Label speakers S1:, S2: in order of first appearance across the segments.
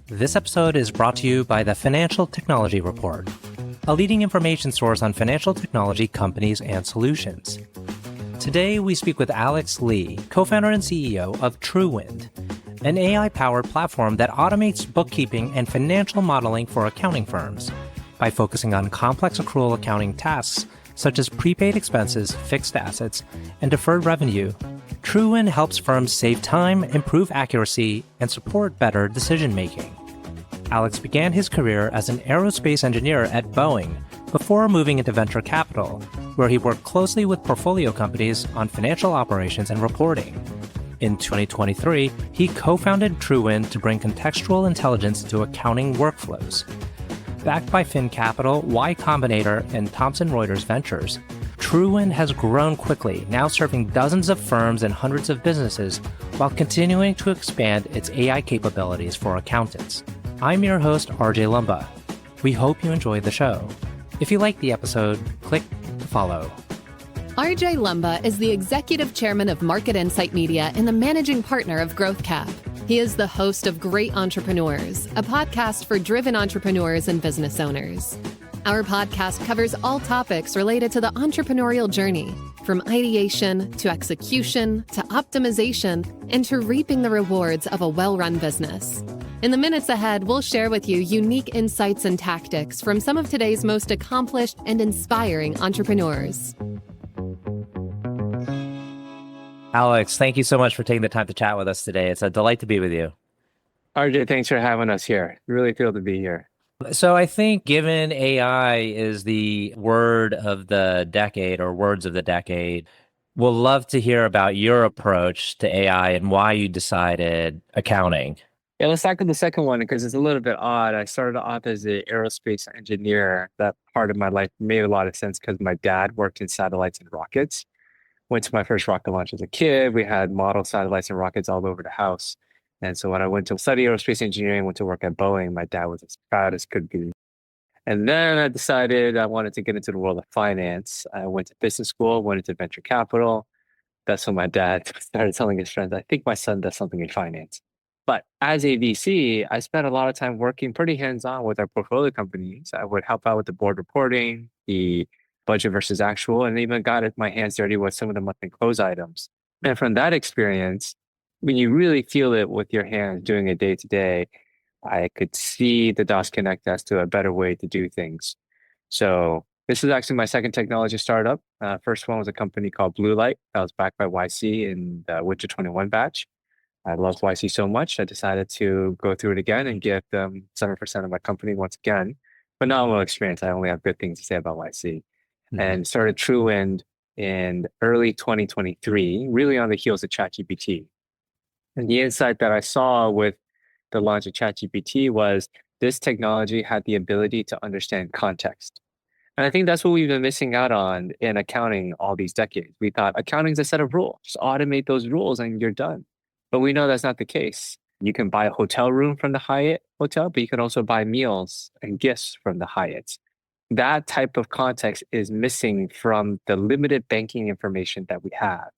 S1: This episode is brought to you by the Financial Technology Report, a leading information source on financial technology companies and solutions. Today, we speak with Alex Lee, co-founder and CEO of Truewind, an AI-powered platform that automates bookkeeping and financial modeling for accounting firms. By focusing on complex accrual accounting tasks such as prepaid expenses, fixed assets, and deferred revenue, Truewind helps firms save time, improve accuracy, and support better decision-making. Alex began his career as an aerospace engineer at Boeing before moving into venture capital, where he worked closely with portfolio companies on financial operations and reporting. In 2023, he co-founded Truewind to bring contextual intelligence to accounting workflows. Backed by Capital, Combinator, and Thomson Reuters Ventures, Truewind has grown quickly, now serving dozens of firms and hundreds of businesses, while continuing to expand its AI capabilities for accountants. I'm your host, RJ Lumba. We hope you enjoyed the show. If you liked the episode, click to follow.
S2: RJ Lumba is the executive chairman of Market Insight Media and the managing partner of GrowthCap. He is the host of Great Entrepreneurs, a podcast for driven entrepreneurs and business owners. Our podcast covers all topics related to the entrepreneurial journey, from ideation to execution to optimization and to reaping the rewards of a well-run business. In the minutes ahead, we'll share with you unique insights and tactics from some of today's most accomplished and inspiring entrepreneurs.
S1: Alex, thank you so much for taking the time to chat with us today. It's a delight to be with you.
S3: RJ, thanks for having us here. Really thrilled to be here.
S1: So I think given AI is the word of the decade or words of the decade, we'll love to hear about your approach to AI and why you decided accounting.
S3: Yeah, let's tackle the second one because it's a little bit odd. I started off as an aerospace engineer. That part of my life made a lot of sense because my dad worked in satellites and rockets. Went to my first rocket launch as a kid. We had model satellites and rockets all over the house. And so when I went to study aerospace engineering, went to work at Boeing, my dad was as proud as could be. And then I decided I wanted to get into the world of finance. I went to business school, went into venture capital. That's when my dad started telling his friends, I think my son does something in finance. But as a VC, I spent a lot of time working pretty hands-on with our portfolio companies. I would help out with the board reporting, the budget versus actual, and even got my hands dirty with some of the monthly close items. And from that experience, when you really feel it with your hands doing it day to day, I could see the dots connect as to a better way to do things. So this is actually my second technology startup. First one was a company called Blue Light that was backed by YC in the Winter 21 batch. I love YC so much, I decided to go through it again and give them 7% of my company once again. Phenomenal experience. I only have good things to say about YC. And started Truewind in early 2023, really on the heels of ChatGPT. And the insight that I saw with the launch of ChatGPT was this technology had the ability to understand context. And I think that's what we've been missing out on in accounting all these decades. We thought accounting is a set of rules. Just automate those rules and you're done. But we know that's not the case. You can buy a hotel room from the Hyatt Hotel, but you can also buy meals and gifts from the Hyatt. That type of context is missing from the limited banking information that we have.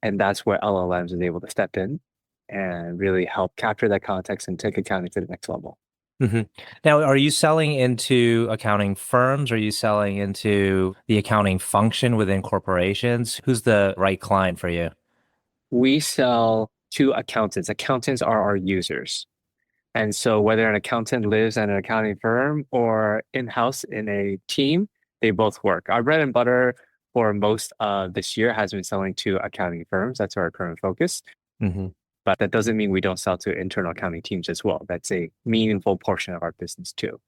S3: And that's where LLMs is able to step in and really help capture that context and take accounting to the next level.
S1: Mm-hmm. Now, are you selling into accounting firms? Are you selling into the accounting function within corporations? Who's the right client for you?
S3: We sell to accountants. Accountants are our users. And so whether an accountant lives at an accounting firm or in-house in a team, they both work. Our bread and butter for most of this year has been selling to accounting firms. That's our current focus.
S1: Mm-hmm.
S3: But that doesn't mean we don't sell to internal accounting teams as well. That's a meaningful portion of our business too.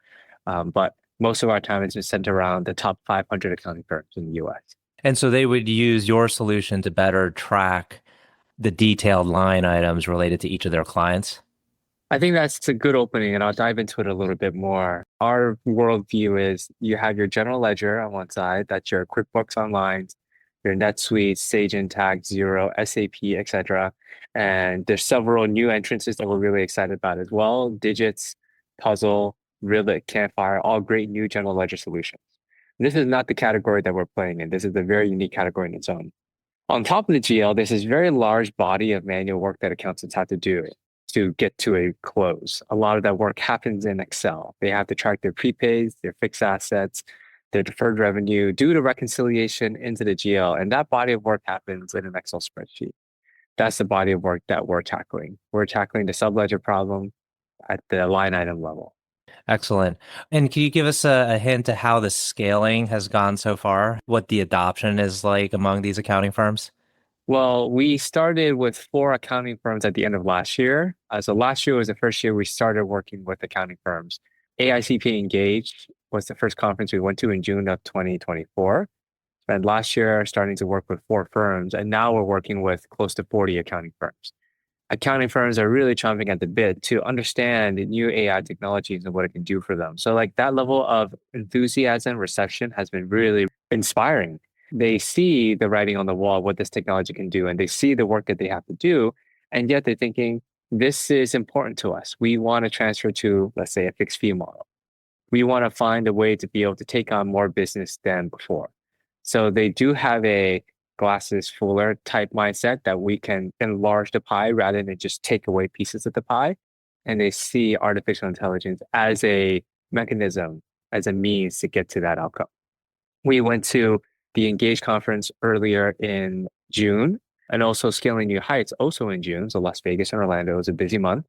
S3: But most of our time has been centered around the top 500 accounting firms in the US.
S1: And so they would use your solution to better track the detailed line items related to each of their clients?
S3: I think that's a good opening, and I'll dive into it a little bit more. Our worldview is you have your general ledger on one side, that's your QuickBooks Online, your NetSuite, Sage Intacct, Xero, SAP, etc. And there's several new entrances that we're really excited about as well. Digits, Puzzle, Rillet, Campfire, all great new general ledger solutions. This is not the category that we're playing in. This is a very unique category in its own. On top of the GL, there's this very large body of manual work that accountants have to do. to get to a close. A lot of that work happens in Excel. They have to track their prepaids, their fixed assets, their deferred revenue, do the reconciliation into the GL. And that body of work happens in an Excel spreadsheet. That's the body of work that we're tackling. We're tackling the subledger problem at the line item level.
S1: Excellent. And can you give us a hint to how the scaling has gone so far? What the adoption is like among these accounting firms?
S3: Well, we started with 4 accounting firms at the end of last year. So last year was the first year we started working with accounting firms. AICP Engage was the first conference we went to in June of 2024. And last year, starting to work with 4 firms, and now we're working with close to 40 accounting firms. Accounting firms are really chomping at the bit to understand the new AI technologies and what it can do for them. So like that level of enthusiasm, reception has been really inspiring. They see the writing on the wall, what this technology can do, and they see the work that they have to do. And yet they're thinking, this is important to us. We want to transfer to, let's say, a fixed fee model. We want to find a way to be able to take on more business than before. So they do have a glasses fuller type mindset that we can enlarge the pie rather than just take away pieces of the pie. And they see artificial intelligence as a mechanism, as a means to get to that outcome. We went to the Engage conference earlier in June, and also Scaling New Heights also in June. So Las Vegas and Orlando was a busy month.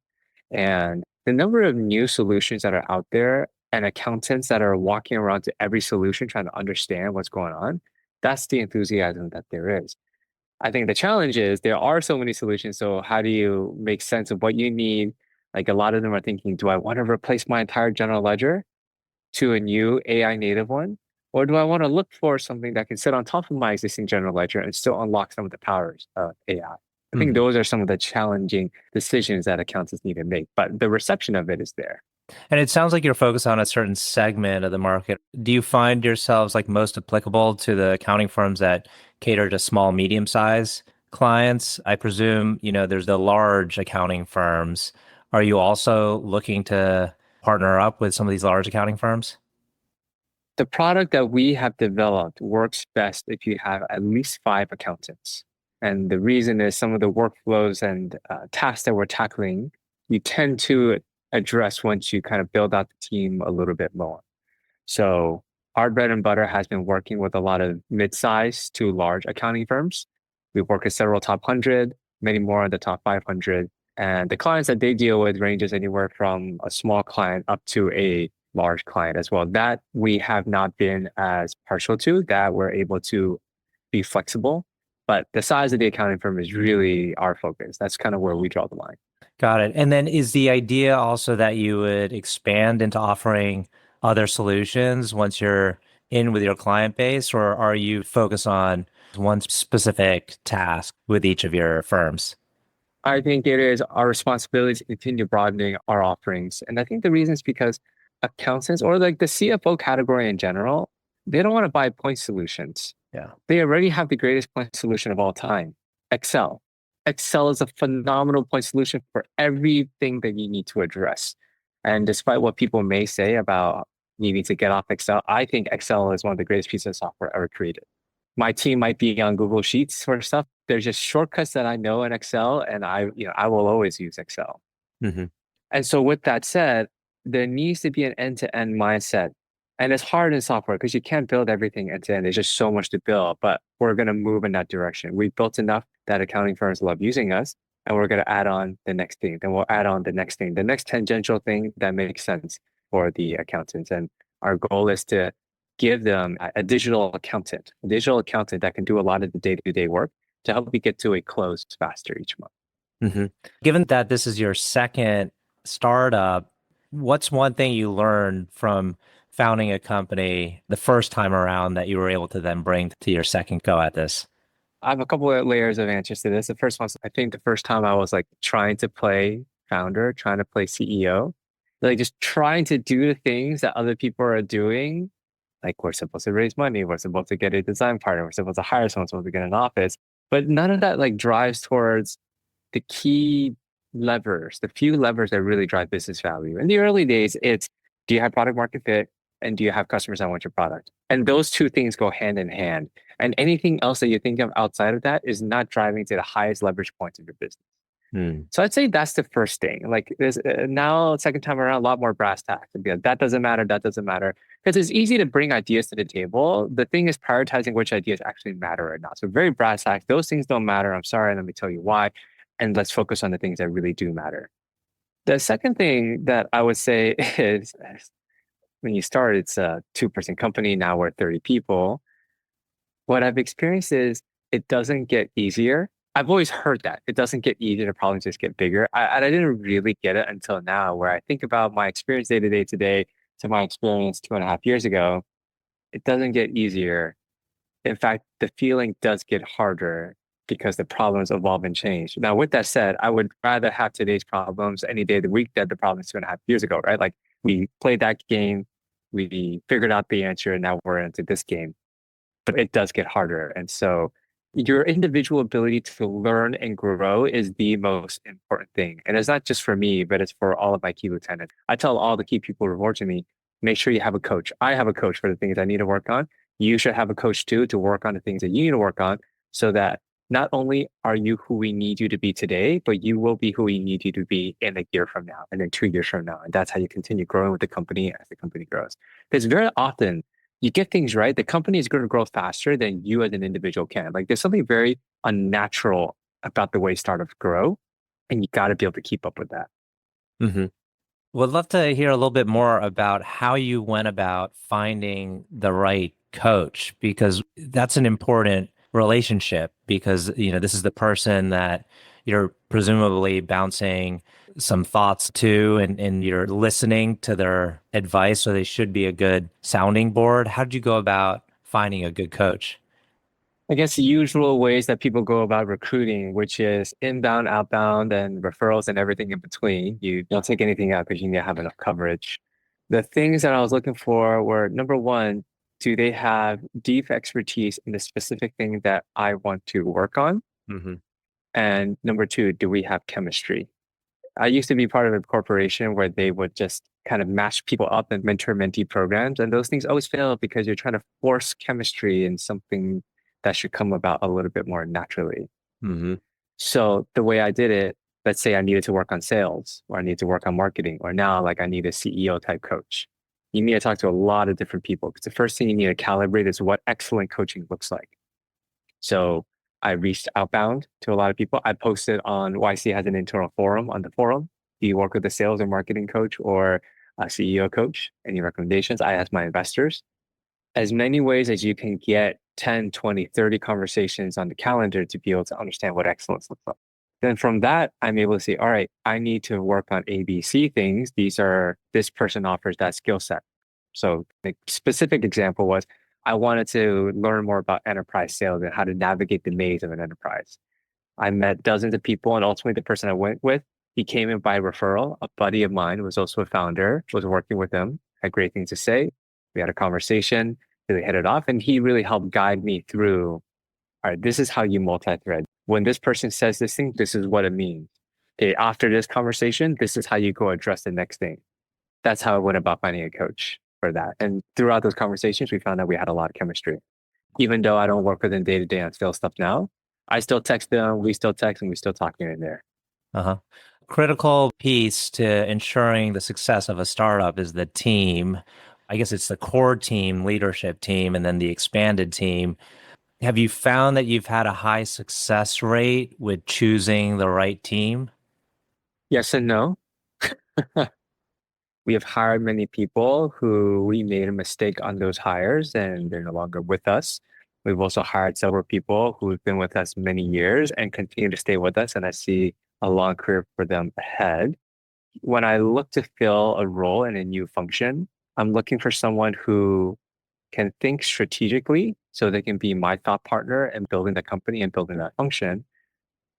S3: And the number of new solutions that are out there and accountants that are walking around to every solution trying to understand what's going on, that's the enthusiasm that there is. I think the challenge is there are so many solutions. So how do you make sense of what you need? Like a lot of them are thinking, do I want to replace my entire general ledger to a new AI native one? Or do I want to look for something that can sit on top of my existing general ledger and still unlock some of the powers of AI? I think those are some of the challenging decisions that accountants need to make, but the reception of it is there.
S1: And it sounds like you're focused on a certain segment of the market. Do you find yourselves like most applicable to the accounting firms that cater to small, medium size clients? I presume, there's the large accounting firms. Are you also looking to partner up with some of these large accounting firms?
S3: The product that we have developed works best if you have at least 5 accountants. And the reason is some of the workflows and tasks that we're tackling, you tend to address once you kind of build out the team a little bit more. So our bread and butter has been working with a lot of mid-sized to large accounting firms. We've worked with several top 100, many more in the top 500. And the clients that they deal with ranges anywhere from a small client up to a large client as well. That we have not been as partial to, that we're able to be flexible. But the size of the accounting firm is really our focus. That's kind of where we draw the line.
S1: Got it. And then is the idea also that you would expand into offering other solutions once you're in with your client base, or are you focused on one specific task with each of your firms?
S3: I think it is our responsibility to continue broadening our offerings. And I think the reason is because accountants or like the CFO category in general, they don't want to buy point solutions.
S1: Yeah.
S3: They already have the greatest point solution of all time, Excel. Excel is a phenomenal point solution for everything that you need to address. And despite what people may say about needing to get off Excel, I think Excel is one of the greatest pieces of software ever created. My team might be on Google Sheets for stuff. There's just shortcuts that I know in Excel, and I will always use Excel.
S1: Mm-hmm.
S3: And so with that said, there needs to be an end-to-end mindset. And it's hard in software because you can't build everything end-to-end. There's just so much to build, but we're going to move in that direction. We've built enough that accounting firms love using us, and we're going to add on the next thing. Then we'll add on the next thing, the next tangential thing that makes sense for the accountants. And our goal is to give them a digital accountant that can do a lot of the day-to-day work to help you get to a close faster each month.
S1: Mm-hmm. Given that this is your second startup, what's one thing you learned from founding a company the first time around that you were able to then bring to your second go at this?
S3: I have a couple of layers of answers to this. The first one, I think the first time I was like trying to play founder, trying to play CEO, like just trying to do the things that other people are doing. Like we're supposed to raise money, we're supposed to get a design partner, we're supposed to hire someone, supposed to get an office. But none of that like drives towards the key levers, the few levers that really drive business value. In the early days, it's do you have product market fit and do you have customers that want your product? And those two things go hand in hand. And anything else that you think of outside of that is not driving to the highest leverage points of your business.
S1: Hmm.
S3: So I'd say that's the first thing. Like there's now second time around, a lot more brass tacks. And be like, that doesn't matter. That doesn't matter. Because it's easy to bring ideas to the table. The thing is prioritizing which ideas actually matter or not. So very brass tacks. Those things don't matter. I'm sorry. Let me tell you why. And let's focus on the things that really do matter. The second thing that I would say is when you start, it's a 2-person company. Now we're 30 people. What I've experienced is it doesn't get easier. I've always heard that it doesn't get easier, the problems just get bigger. And I didn't really get it until now, where I think about my experience day to day today to my experience 2.5 years ago. It doesn't get easier. In fact, the feeling does get harder because the problems evolve and change. Now, with that said, I would rather have today's problems any day of the week than the problems 2.5 years ago, right? Like we played that game, we figured out the answer, and now we're into this game, but it does get harder. And so your individual ability to learn and grow is the most important thing. And it's not just for me, but it's for all of my key lieutenants. I tell all the key people who report to me, make sure you have a coach. I have a coach for the things I need to work on. You should have a coach too to work on the things that you need to work on so that not only are you who we need you to be today, but you will be who we need you to be in a year from now and then 2 years from now. And that's how you continue growing with the company as the company grows. Because very often you get things right, the company is going to grow faster than you as an individual can. Like there's something very unnatural about the way startups grow, and you got to be able to keep up with that.
S1: Hmm. Would love to hear a little bit more about how you went about finding the right coach, because that's an important relationship because, this is the person that you're presumably bouncing some thoughts to and you're listening to their advice, so they should be a good sounding board. How did you go about finding a good coach?
S3: I guess the usual ways that people go about recruiting, which is inbound, outbound, and referrals and everything in between. You don't take anything out because you need to have enough coverage. The things that I was looking for were number one, do they have deep expertise in the specific thing that I want to work on?
S1: Hmm.
S3: And number two, do we have chemistry? I used to be part of a corporation where they would just kind of match people up in mentor-mentee programs. And those things always fail because you're trying to force chemistry in something that should come about a little bit more naturally.
S1: Hmm.
S3: So the way I did it, let's say I needed to work on sales or I need to work on marketing, or now like I need a CEO type coach. You need to talk to a lot of different people because the first thing you need to calibrate is what excellent coaching looks like. So I reached outbound to a lot of people. I posted on YC has an internal forum on the forum. Do you work with a sales or marketing coach or a CEO coach? Any recommendations? I asked my investors. As many ways as you can get 10, 20, 30 conversations on the calendar to be able to understand what excellence looks like. Then from that, I'm able to say, all right, I need to work on ABC things. This person offers that skill set. So the specific example was I wanted to learn more about enterprise sales and how to navigate the maze of an enterprise. I met dozens of people, and ultimately the person I went with, he came in by referral. A buddy of mine was also a founder, was working with him, had great things to say. We had a conversation, really hit it off, and he really helped guide me through, all right, this is how you multi-thread. When this person says this thing, this is what it means. Okay, after this conversation, this is how you go address the next thing. That's how I went about finding a coach for that. And throughout those conversations, we found that we had a lot of chemistry. Even though I don't work with them day to day on sales stuff now, I still text them, we still text, and we still talk here and there.
S1: Uh-huh. Critical piece to ensuring the success of a startup is the team. I guess it's the core team, leadership team, and then the expanded team. Have you found that you've had a high success rate with choosing the right team?
S3: Yes and no. We have hired many people who we made a mistake on those hires and they're no longer with us. We've also hired several people who've been with us many years and continue to stay with us. And I see a long career for them ahead. When I look to fill a role in a new function, I'm looking for someone who can think strategically so they can be my thought partner in building the company and building that function,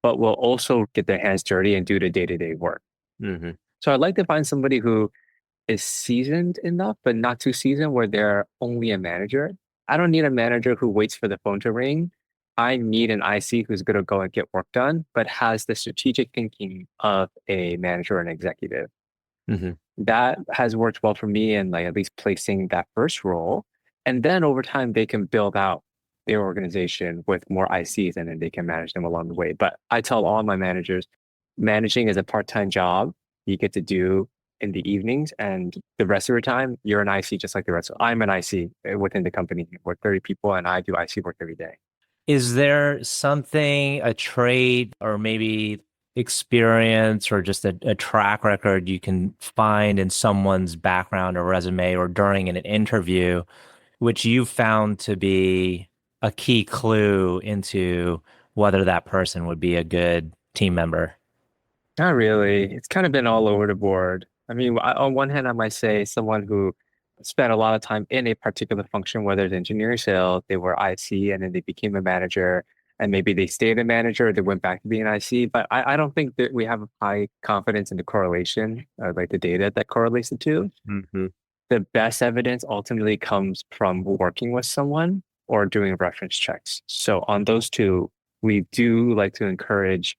S3: but will also get their hands dirty and do the day-to-day work.
S1: Hmm.
S3: So I'd like to find somebody who is seasoned enough, but not too seasoned where they're only a manager. I don't need a manager who waits for the phone to ring. I need an IC who's going to go and get work done, but has the strategic thinking of a manager and executive.
S1: Hmm.
S3: That has worked well for me in like at least placing that first role. And then over time, they can build out their organization with more ICs and then they can manage them along the way. But I tell all my managers, managing is a part-time job you get to do in the evenings, and the rest of your time, you're an IC just like the rest. I'm an IC within the company. We're 30 people, and I do IC work every day.
S1: Is there something, a trait, or maybe experience, or just a track record you can find in someone's background or resume or during an interview, which you found to be a key clue into whether that person would be a good team member?
S3: Not really. It's kind of been all over the board. I mean, on one hand, I might say someone who spent a lot of time in a particular function, whether it's engineering, sales, they were IC and then they became a manager, and maybe they stayed a manager or they went back to being IC. But I don't think that we have a high confidence in the correlation, like the data that correlates the two.
S1: Mm-hmm.
S3: The best evidence ultimately comes from working with someone or doing reference checks. So on those two, we do like to encourage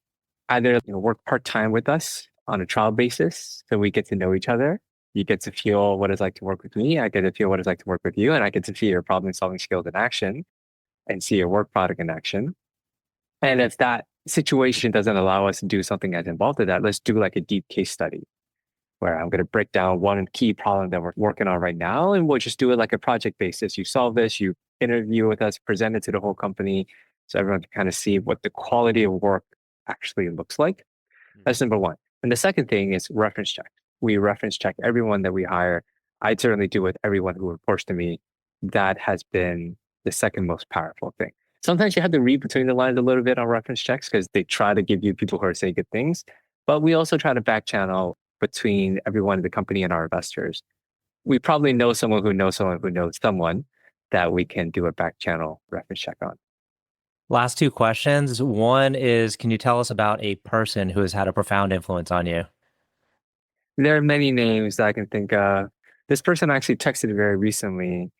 S3: either work part-time with us on a trial basis so we get to know each other. You get to feel what it's like to work with me. I get to feel what it's like to work with you. And I get to see your problem-solving skills in action and see your work product in action. And if that situation doesn't allow us to do something that's involved in that, let's do like a deep case study where I'm going to break down one key problem that we're working on right now. And we'll just do it like a project basis. You solve this, you interview with us, present it to the whole company so everyone can kind of see what the quality of work actually looks like. That's number one. And the second thing is reference check. We reference check everyone that we hire. I certainly do with everyone who reports to me. That has been the second most powerful thing. Sometimes you have to read between the lines a little bit on reference checks because they try to give you people who are saying good things. But we also try to back channel between everyone in the company and our investors. We probably know someone who knows someone who knows someone that we can do a back channel reference check on.
S1: Last two questions. One is, can you tell us about a person who has had a profound influence on you?
S3: There are many names that I can think of. This person I actually texted very recently.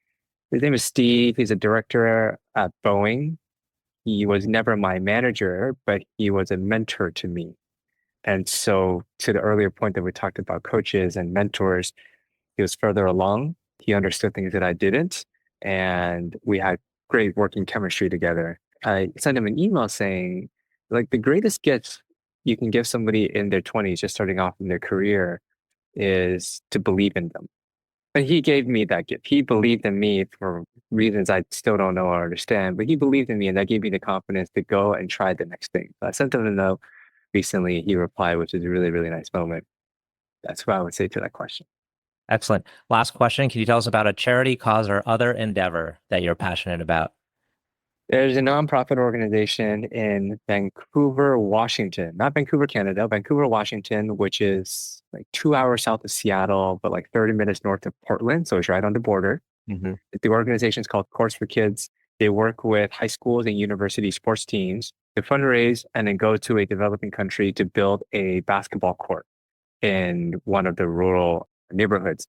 S3: His name is Steve. He's a director at Boeing. He was never my manager, but he was a mentor to me. And so to the earlier point that we talked about coaches and mentors, he was further along. He understood things that I didn't. And we had great working chemistry together. I sent him an email saying, like, the greatest gift you can give somebody in their 20s, just starting off in their career, is to believe in them. And he gave me that gift. He believed in me for reasons I still don't know or understand, but he believed in me, and that gave me the confidence to go and try the next thing. So I sent him a note recently. He replied, which is a really, really nice moment. That's what I would say to that question.
S1: Excellent. Last question. Can you tell us about a charity, cause, or other endeavor that you're passionate about?
S3: There's a nonprofit organization in Vancouver, Washington, not Vancouver, Canada, Vancouver, Washington, which is like 2 hours south of Seattle, but like 30 minutes north of Portland. So it's right on the border.
S1: Mm-hmm.
S3: The organization is called Course for Kids. They work with high schools and university sports teams to fundraise and then go to a developing country to build a basketball court in one of the rural neighborhoods.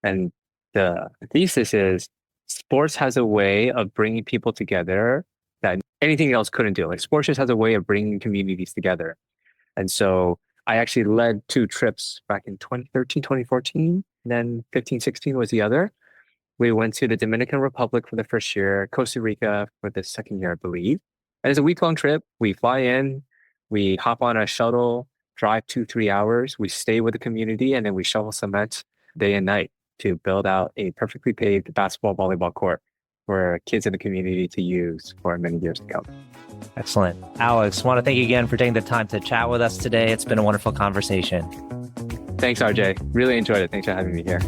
S3: And the thesis is sports has a way of bringing people together that anything else couldn't do. Like sports just has a way of bringing communities together. And so I actually led 2 trips back in 2013, 2014, and then 15, 16 was the other. We went to the Dominican Republic for the first year, Costa Rica for the second year, I believe. And it's a week-long trip. We fly in, we hop on a shuttle, drive 2-3 hours, we stay with the community, and then we shovel cement day and night to build out a perfectly paved basketball, volleyball court for kids in the community to use for many years to come.
S1: Excellent. Alex, I want to thank you again for taking the time to chat with us today. It's been a wonderful conversation.
S3: Thanks, RJ. Really enjoyed it. Thanks for having me here.